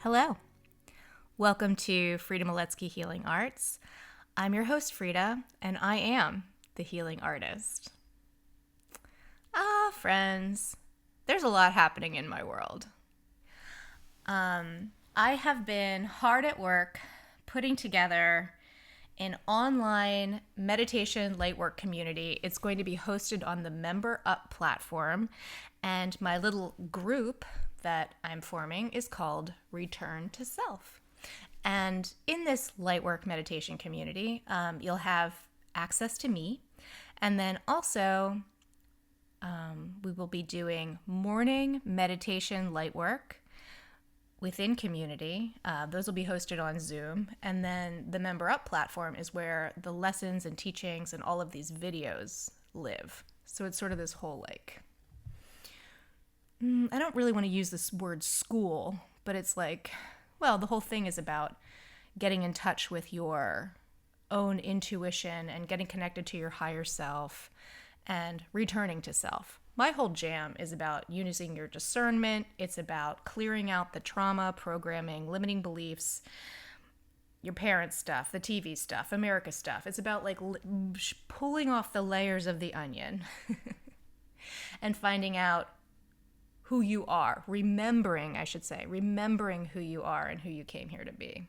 Hello. Welcome to Frida Miletsky Healing Arts. I'm your host, Frida, and I am the healing artist. Friends, there's a lot happening in my world. I have been hard at work putting together an online meditation lightwork community. It's going to be hosted on the Member Up platform, and my little group that I'm forming is called Return to Self. And in this lightwork meditation community, you'll have access to me, and then also we will be doing morning meditation lightwork within community. Those will be hosted on Zoom. And then the Member Up platform is where the lessons and teachings and all of these videos live. So it's sort of this whole I don't really want to use this word school, but it's the whole thing is about getting in touch with your own intuition and getting connected to your higher self and returning to self. My whole jam is about using your discernment. It's about clearing out the trauma, programming, limiting beliefs, your parents' stuff, the TV stuff, America stuff. It's about pulling off the layers of the onion and finding out who you are, remembering who you are and who you came here to be.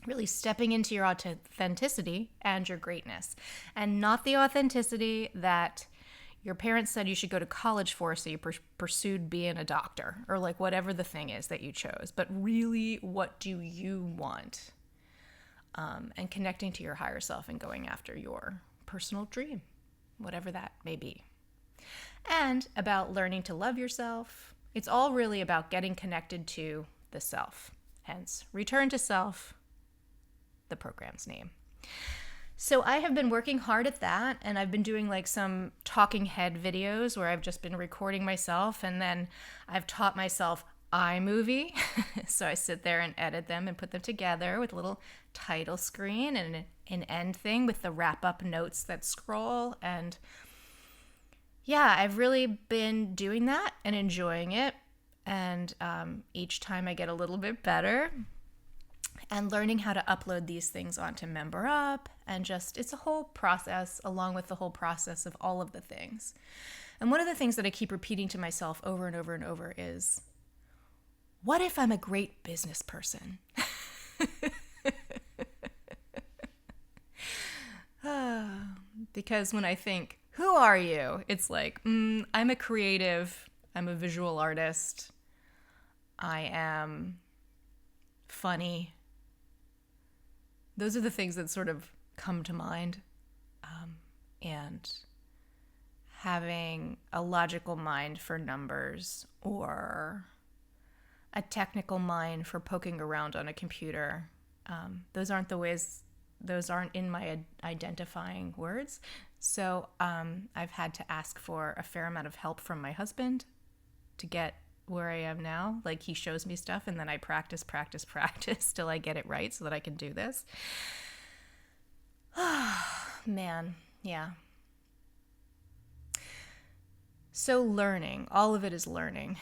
Really stepping into your authenticity and your greatness, and not the authenticity that your parents said you should go to college for, so you pursued being a doctor, or whatever the thing is that you chose, but really, what do you want? And connecting to your higher self and going after your personal dream, whatever that may be. And about learning to love yourself. It's all really about getting connected to the self. Hence, Return to Self, the program's name. So I have been working hard at that, and I've been doing some talking head videos where I've just been recording myself, and then I've taught myself iMovie. So I sit there and edit them and put them together with a little title screen and an end thing with the wrap-up notes that scroll. And yeah, I've really been doing that and enjoying it. And each time I get a little bit better. And learning how to upload these things onto Member Up, and it's a whole process, along with the whole process of all of the things. And one of the things that I keep repeating to myself over and over and over is, what if I'm a great business person? Because when I think, who are you? It's I'm a creative, I'm a visual artist, I am funny. Those are the things that sort of come to mind. And having a logical mind for numbers, or a technical mind for poking around on a computer. Those aren't in my identifying words. So I've had to ask for a fair amount of help from my husband to get where I am now. He shows me stuff, and then I practice till I get it right so that I can do this. Man, yeah. So learning, all of it is learning.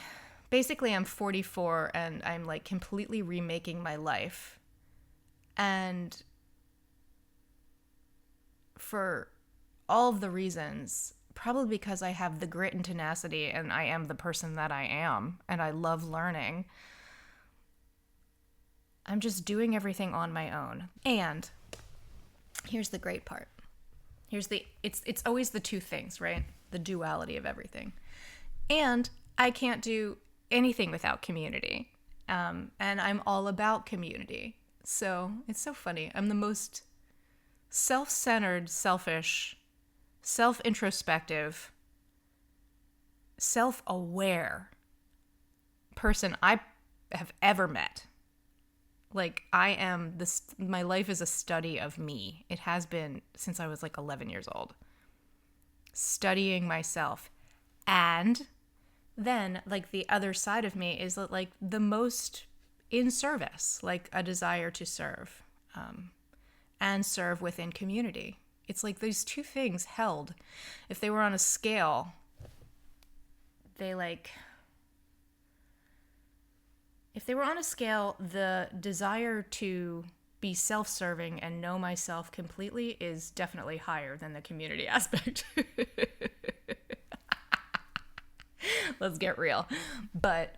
Basically, I'm 44 and I'm completely remaking my life. And for all of the reasons, probably because I have the grit and tenacity, and I am the person that I am, and I love learning, I'm just doing everything on my own. And here's the great part. It's always the two things, right? The duality of everything. And I can't do anything without community. And I'm all about community. So it's so funny. I'm the most self-centered, selfish, self-introspective, self-aware person I have ever met. My life is a study of me. It has been since I was 11 years old. Studying myself. And then, the other side of me is the most in service, a desire to serve, and serve within community. It's these two things held. If they were on a scale, they if they were on a scale, the desire to be self-serving and know myself completely is definitely higher than the community aspect. Let's get real. But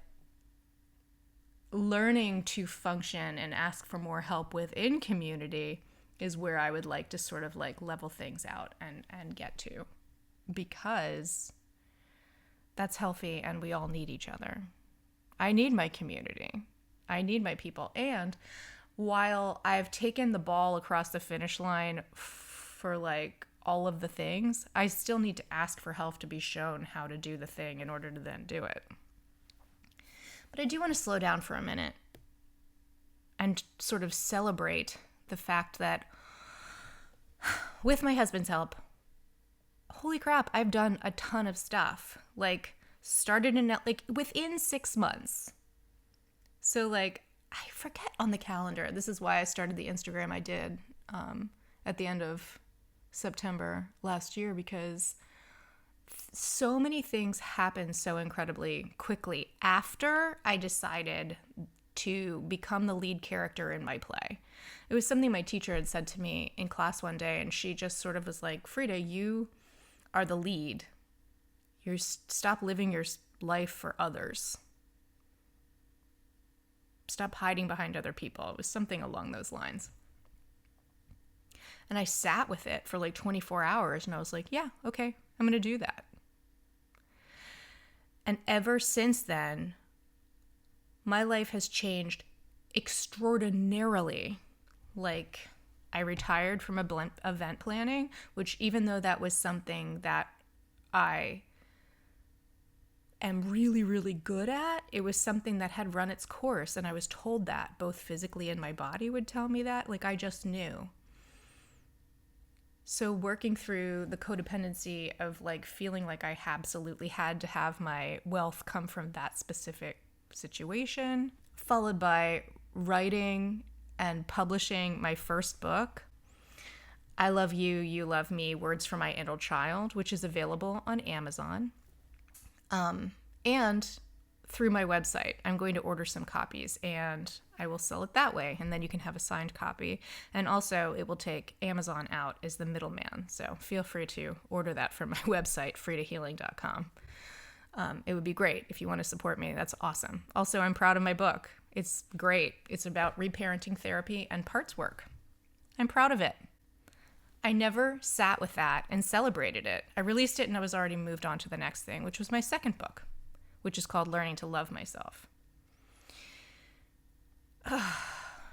learning to function and ask for more help within community is where I would like to sort of like level things out and get to, because that's healthy and we all need each other. I need my community. I need my people. And while I've taken the ball across the finish line for like all of the things, I still need to ask for help to be shown how to do the thing in order to then do it. But I do want to slow down for a minute and sort of celebrate the fact that with my husband's help, holy crap, I've done a ton of stuff. Like started in like within 6 months. So like I forget on the calendar. This is why I started the Instagram I did at the end of September last year, because so many things happened so incredibly quickly after I decided to become the lead character in my play. It was something my teacher had said to me in class one day, and she just sort of was like, Frida, you are the lead. Stop living your life for others. Stop hiding behind other people. It was something along those lines. And I sat with it for like 24 hours and I was like, yeah, okay, I'm going to do that. And ever since then, my life has changed extraordinarily. Like, I retired from event planning, which even though that was something that I am really, really good at, it was something that had run its course. And I was told that, both physically and my body would tell me that. Like, I just knew. So working through the codependency of like feeling like I absolutely had to have my wealth come from that specific situation, followed by writing and publishing my first book, I Love You, You Love Me, Words from My Inner Child, which is available on Amazon. And through my website, I'm going to order some copies and I will sell it that way. And then you can have a signed copy. And also it will take Amazon out as the middleman. So feel free to order that from my website, fridahealing.com. It would be great if you want to support me. That's awesome. Also, I'm proud of my book. It's great. It's about reparenting therapy and parts work. I'm proud of it. I never sat with that and celebrated it. I released it and I was already moved on to the next thing, which was my second book, which is called Learning to Love Myself.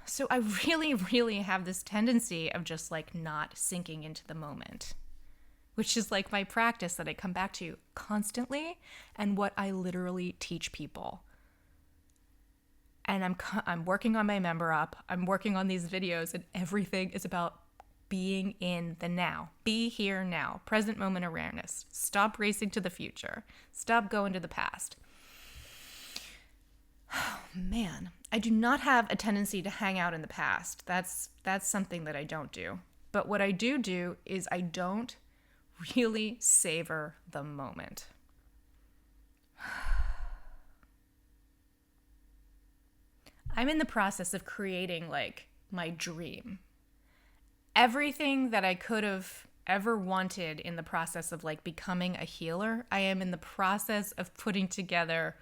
So I really, really have this tendency of just like not sinking into the moment, which is like my practice that I come back to constantly and what I literally teach people. And I'm working on my member up. I'm working on these videos, and everything is about being in the now. Be here now. Present moment awareness. Stop racing to the future. Stop going to the past. Oh, man. I do not have a tendency to hang out in the past. That's something that I don't do. But what I do is I don't really savor the moment. I'm in the process of creating like my dream. Everything that I could have ever wanted in the process of like becoming a healer, I am in the process of putting together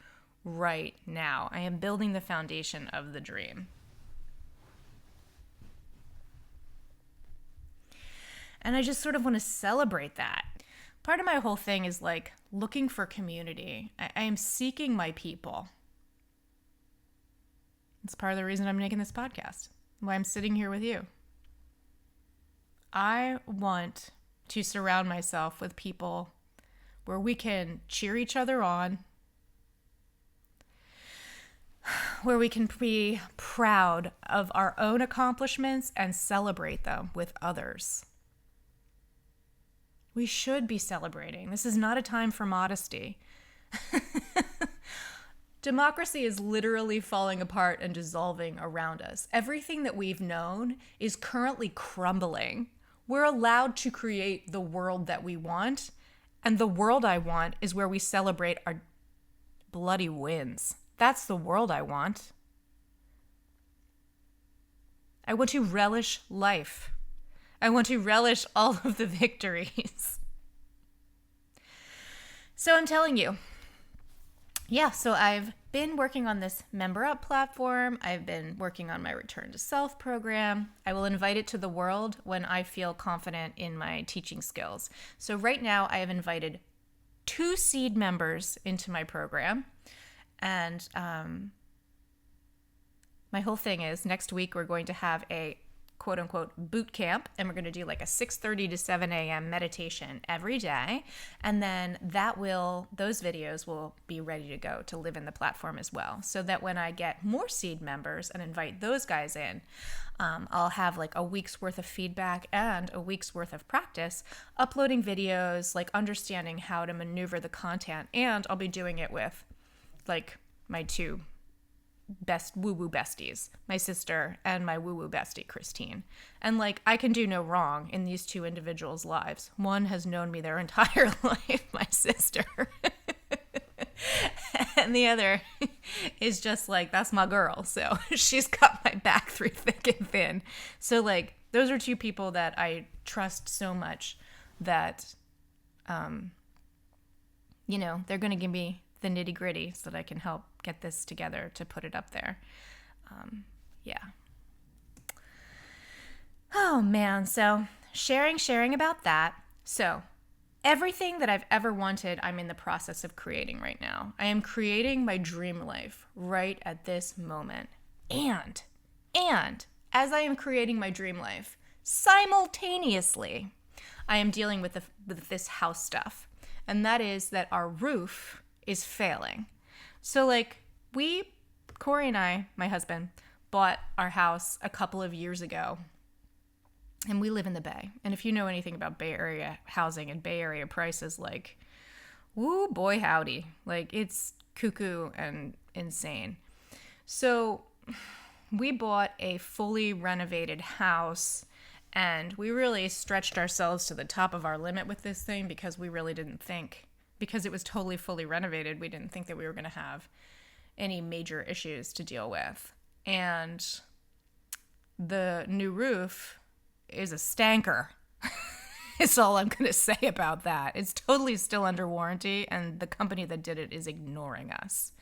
right now. I am building the foundation of the dream. And I just sort of want to celebrate that. Part of my whole thing is like looking for community. I am seeking my people. It's part of the reason I'm making this podcast, why I'm sitting here with you. I want to surround myself with people where we can cheer each other on, where we can be proud of our own accomplishments and celebrate them with others. We should be celebrating. This is not a time for modesty. Democracy is literally falling apart and dissolving around us. Everything that we've known is currently crumbling. We're allowed to create the world that we want, and the world I want is where we celebrate our bloody wins. That's the world I want. I want to relish life. I want to relish all of the victories. So I'm telling you, yeah, so I've been working on this Member Up platform. I've been working on my Return to Self program. I will invite it to the world when I feel confident in my teaching skills. So right now I have invited 2 seed members into my program. And my whole thing is next week we're going to have a quote unquote boot camp, and we're going to do like a 6:30 to 7 a.m. meditation every day. And then those videos will be ready to go to live in the platform as well. So that when I get more seed members and invite those guys in, I'll have like a week's worth of feedback and a week's worth of practice uploading videos, like understanding how to maneuver the content. And I'll be doing it with like my 2 best woo-woo besties, my sister and my woo-woo bestie, Christine. And like, I can do no wrong in these 2 individuals' lives. One has known me their entire life, my sister. And the other is just like, that's my girl. So she's got my back through thick and thin. So like, those are 2 people that I trust so much that, they're going to give me the nitty gritty so that I can help get this together to put it up there. Yeah. Oh man. So sharing about that. So everything that I've ever wanted, I'm in the process of creating right now. I am creating my dream life right at this moment. And as I am creating my dream life, simultaneously, I am dealing with this house stuff. And that is that our roof is failing. So like Corey and I, my husband, bought our house a couple of years ago, and we live in the Bay. And if you know anything about Bay Area housing and Bay Area prices, like, woo boy howdy, like it's cuckoo and insane. So we bought a fully renovated house, and we really stretched ourselves to the top of our limit with this thing because we really didn't think, because it was totally fully renovated, we didn't think that we were going to have any major issues to deal with. And the new roof is a stanker. It's all I'm going to say about that. It's totally still under warranty, and the company that did it is ignoring us.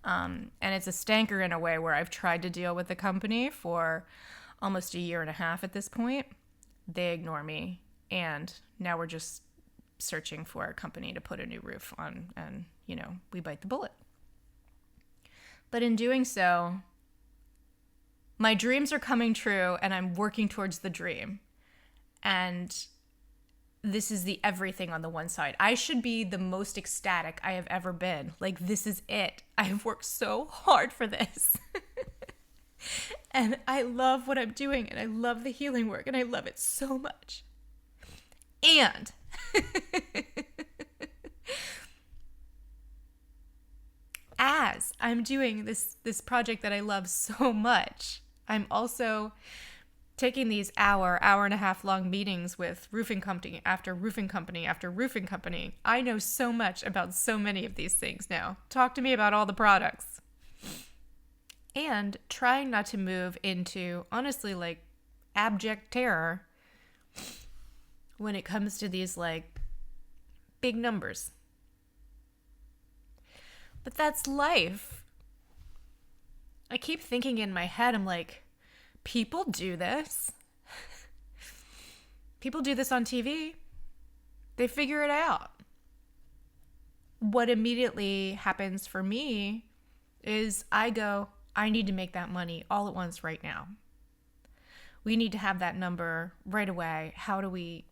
And it's a stanker in a way where I've tried to deal with the company for almost 1.5 years at this point. They ignore me, and now we're just searching for a company to put a new roof on, and we bite the bullet. But in doing so, my dreams are coming true, and I'm working towards the dream. And this is the everything on the one side. I should be the most ecstatic I have ever been. Like, this is it. I have worked so hard for this. And I love what I'm doing, and I love the healing work, and I love it so much. And as I'm doing this project that I love so much, I'm also taking these hour and a half long meetings with roofing company after roofing company after roofing company. I know so much about so many of these things now. Talk to me about all the products. And trying not to move into, honestly, like, abject terror when it comes to these, like, big numbers. But that's life. I keep thinking in my head, I'm like, people do this. People do this on TV. They figure it out. What immediately happens for me is I go, I need to make that money all at once right now. We need to have that number right away. How do we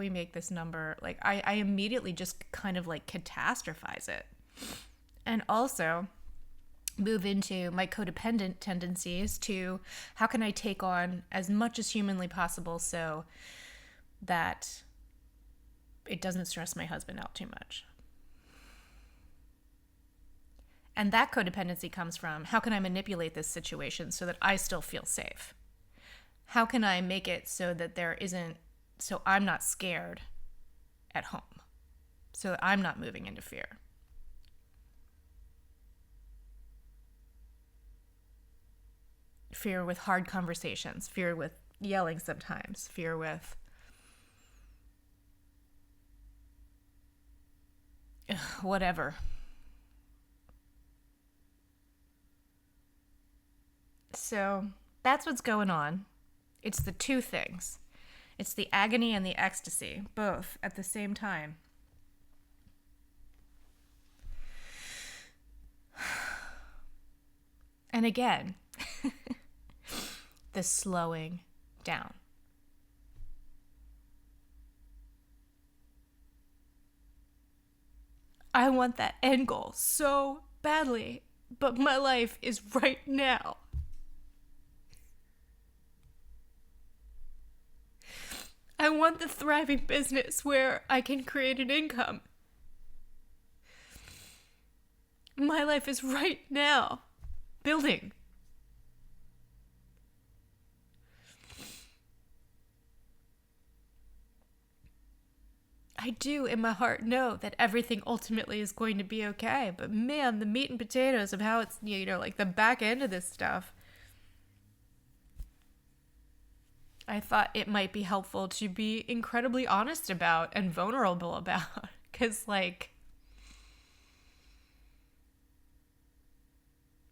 make this number? Like, I immediately just kind of like catastrophize it. And also move into my codependent tendencies to how can I take on as much as humanly possible so that it doesn't stress my husband out too much. And that codependency comes from, how can I manipulate this situation so that I still feel safe? How can I make it so that so I'm not scared at home, so that I'm not moving into fear? fear with hard conversations, fear with yelling sometimes, fear with whatever. So that's what's going on. It's the two things. It's the agony and the ecstasy, both at the same time. And again, the slowing down. I want that end goal so badly, but my life is right now. I want the thriving business where I can create an income. My life is right now. Building. I do in my heart know that everything ultimately is going to be okay, but man, the meat and potatoes of how it's, like the back end of this stuff, I thought it might be helpful to be incredibly honest about and vulnerable about, because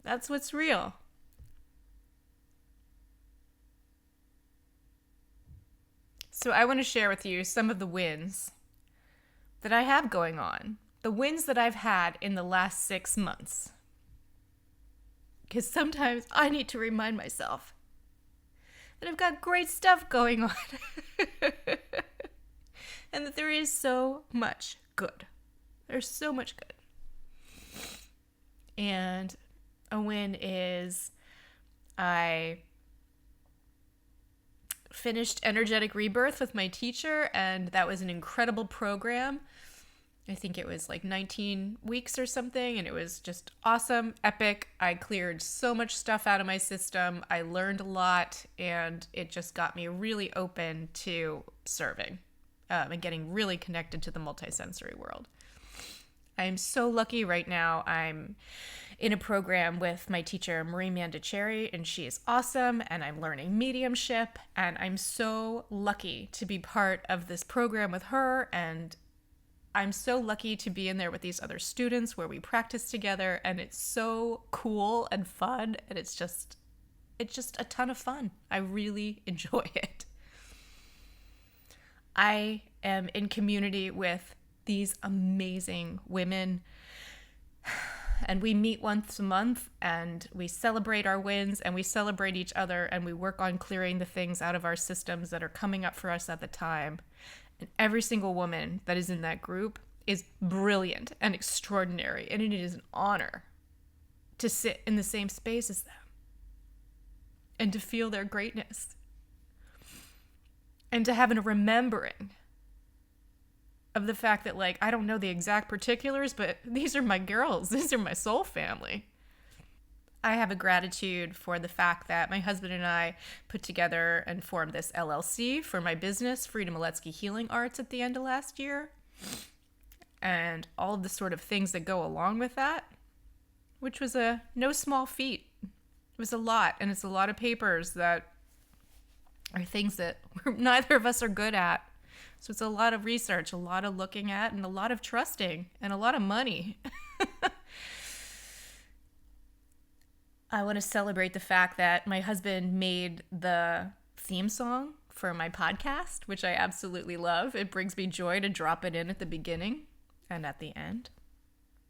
that's what's real. So I want to share with you some of the wins that I have going on, the wins that I've had in the last 6 months. Because sometimes I need to remind myself that I've got great stuff going on and that there is so much good. There's so much good. And a win is I finished Energetic Rebirth with my teacher, and that was an incredible program. I think it was 19 weeks or something, and it was just awesome, epic. I cleared so much stuff out of my system. I learned a lot, and it just got me really open to serving and getting really connected to the multisensory world. I'm so lucky right now. I'm in a program with my teacher, Marie Mandicherry, and she is awesome, and I'm learning mediumship, and I'm so lucky to be part of this program with her, and I'm so lucky to be in there with these other students where we practice together, and it's so cool and fun, and it's just a ton of fun. I really enjoy it. I am in community with these amazing women, and we meet once a month, and we celebrate our wins, and we celebrate each other, and we work on clearing the things out of our systems that are coming up for us at the time. And every single woman that is in that group is brilliant and extraordinary, and it is an honor to sit in the same space as them and to feel their greatness and to have a remembering of the fact that, I don't know the exact particulars, but these are my girls. These are my soul family. I have a gratitude for the fact that my husband and I put together and formed this LLC for my business, Frida Miletsky Healing Arts, at the end of last year. And all of the sort of things that go along with that, which was a no small feat. It was a lot, and it's a lot of papers that are things that neither of us are good at. So it's a lot of research, a lot of looking at, and a lot of trusting, and a lot of money. I want to celebrate the fact that my husband made the theme song for my podcast, which I absolutely love. It brings me joy to drop it in at the beginning and at the end.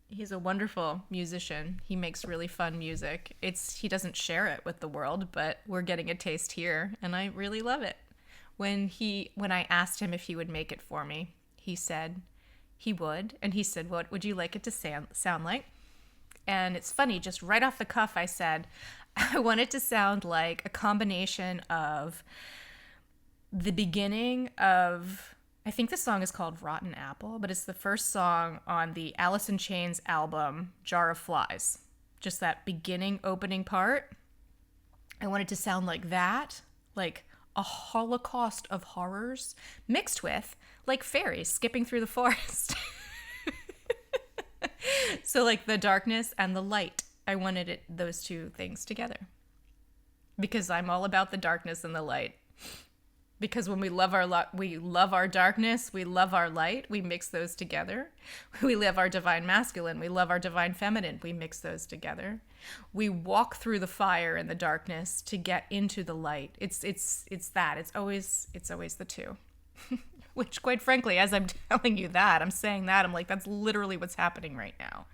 He's a wonderful musician. He makes really fun music. He doesn't share it with the world, but we're getting a taste here, and I really love it. When I asked him if he would make it for me, he said he would, and he said, "What would you like it to sound like?" And it's funny, just right off the cuff, I said, I want it to sound like a combination of the beginning of, I think the song is called Rotten Apple, but it's the first song on the Alice in Chains album, Jar of Flies. Just that beginning opening part. I want it to sound like that, like a holocaust of horrors mixed with fairies skipping through the forest. So the darkness and the light, I wanted those two things together. because I'm all about the darkness and the light. Because when we love we love our darkness, we love our light, we mix those together. We love our divine masculine, we love our divine feminine, we mix those together. We walk through the fire and the darkness to get into the light. It's that. It's always the two. Which, quite frankly, as I'm telling you that, I'm saying that, I'm like, that's literally what's happening right now.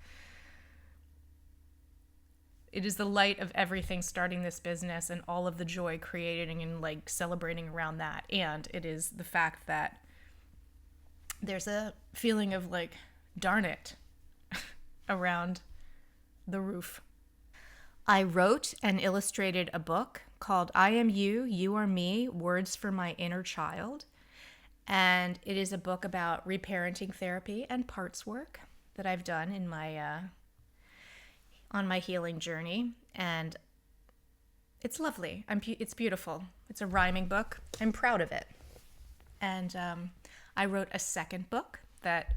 It is the light of everything starting this business and all of the joy creating and like celebrating around that. And it is the fact that there's a feeling of like, darn it, around the roof. I wrote and illustrated a book called I Am You, You Are Me, Words for My Inner Child. And it is a book about reparenting therapy and parts work that I've done in my on my healing journey, and it's lovely. It's beautiful. It's a rhyming book. I'm proud of it. And I wrote a second book that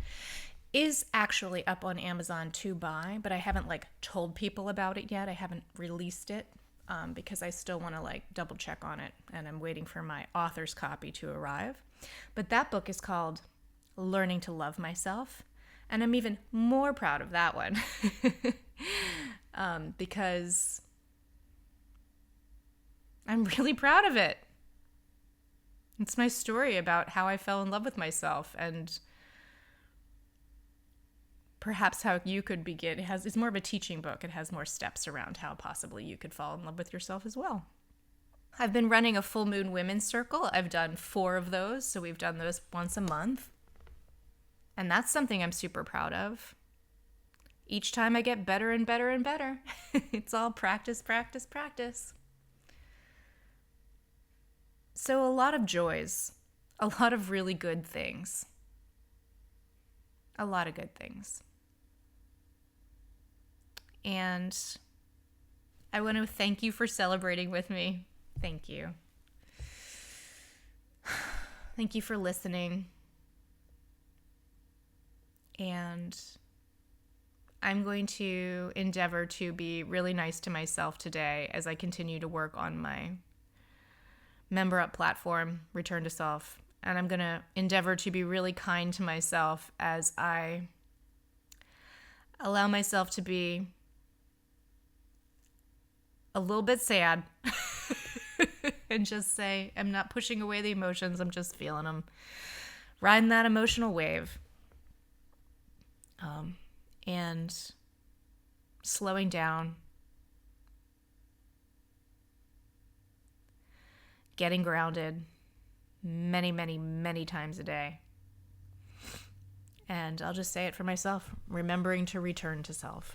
is actually up on Amazon to buy, but I haven't like told people about it yet. I haven't released it because I still want to like double check on it, and I'm waiting for my author's copy to arrive. But that book is called Learning to Love Myself, and I'm even more proud of that one. Because I'm really proud of it. It's my story about how I fell in love with myself, and perhaps how you could begin. It's more of a teaching book. It has more steps around how possibly you could fall in love with yourself as well. I've been running a full moon women's circle. I've done 4 of those, so we've done those once a month. And that's something I'm super proud of. Each time I get better and better and better. It's all practice, practice, practice. So a lot of joys, a lot of really good things. A lot of good things. And I want to thank you for celebrating with me. Thank you. Thank you for listening. And I'm going to endeavor to be really nice to myself today as I continue to work on my Member Up platform, Return to Self. And I'm going to endeavor to be really kind to myself as I allow myself to be a little bit sad and just say, I'm not pushing away the emotions, I'm just feeling them. Riding that emotional wave. And slowing down, getting grounded many, many, many times a day. And I'll just say it for myself, remembering to return to self.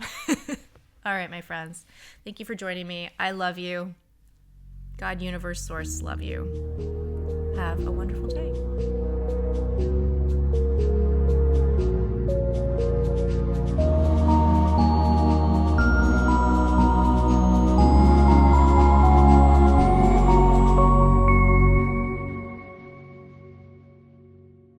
All right, my friends, thank you for joining me. I love you. God, universe, source, love you. Have a wonderful day.